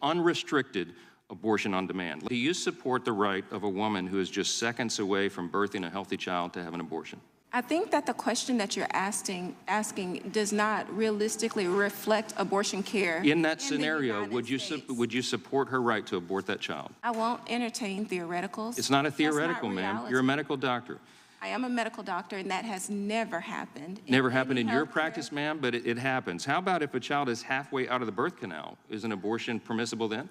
Unrestricted abortion on demand. Do you support the right of a woman who is just seconds away from birthing a healthy child to have an abortion? I think that the question that you're asking does not realistically reflect abortion care. In that scenario, would you support her right to abort that child? I won't entertain theoreticals. It's not a That's theoretical, not ma'am. reality. You're a medical doctor. I am a medical doctor, and that has never happened. Never happened in your practice, ma'am, but it happens. How about if a child is halfway out of the birth canal? Is an abortion permissible then?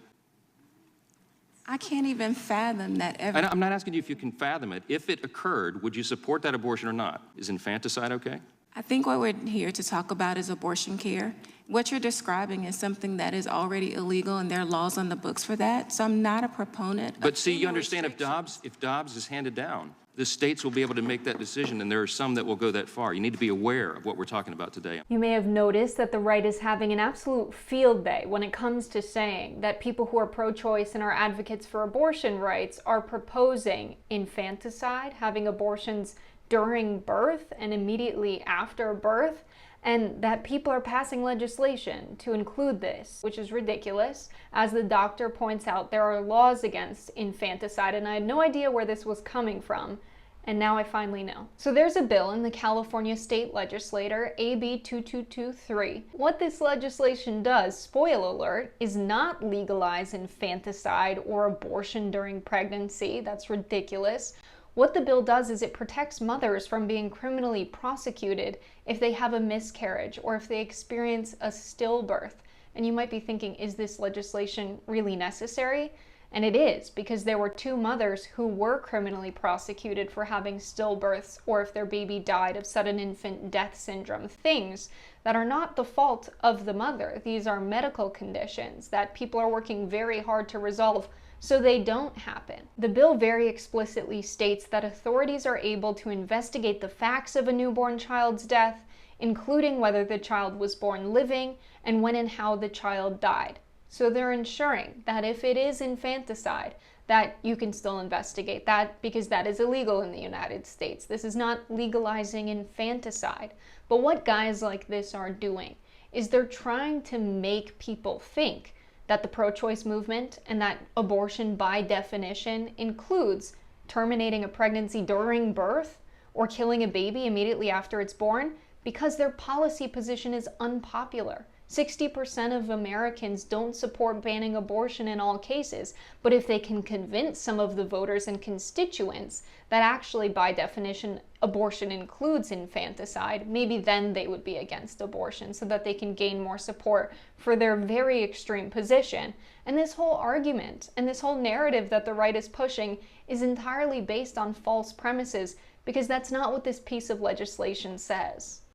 I can't even fathom that ever. I'm not asking you if you can fathom it. If it occurred, would you support that abortion or not? Is infanticide okay? I think what we're here to talk about is abortion care. What you're describing is something that is already illegal, and there are laws on the books for that. So I'm not a proponent of But see, you any understand if Dobbs is handed down, the states will be able to make that decision, and there are some that will go that far. You need to be aware of what we're talking about today. You may have noticed that the right is having an absolute field day when it comes to saying that people who are pro-choice and are advocates for abortion rights are proposing infanticide, having abortions during birth and immediately after birth, and that people are passing legislation to include this, which is ridiculous. As the doctor points out, there are laws against infanticide, and I had no idea where this was coming from, and now I finally know. So there's a bill in the California State Legislature, AB 2223. What this legislation does, spoiler alert, is not legalize infanticide or abortion during pregnancy. That's ridiculous. What the bill does is it protects mothers from being criminally prosecuted if they have a miscarriage or if they experience a stillbirth. And you might be thinking, is this legislation really necessary? And it is, because there were 2 mothers who were criminally prosecuted for having stillbirths or if their baby died of sudden infant death syndrome, things that are not the fault of the mother. These are medical conditions that people are working very hard to resolve so they don't happen. The bill very explicitly states that authorities are able to investigate the facts of a newborn child's death, including whether the child was born living and when and how the child died. So they're ensuring that if it is infanticide, that you can still investigate that, because that is illegal in the United States. This is not legalizing infanticide. But what guys like this are doing is they're trying to make people think that the pro-choice movement and that abortion by definition includes terminating a pregnancy during birth or killing a baby immediately after it's born, because their policy position is unpopular. 60% of Americans don't support banning abortion in all cases, but if they can convince some of the voters and constituents that actually by definition abortion includes infanticide, maybe then they would be against abortion so that they can gain more support for their very extreme position. And this whole argument and this whole narrative that the right is pushing is entirely based on false premises, because that's not what this piece of legislation says.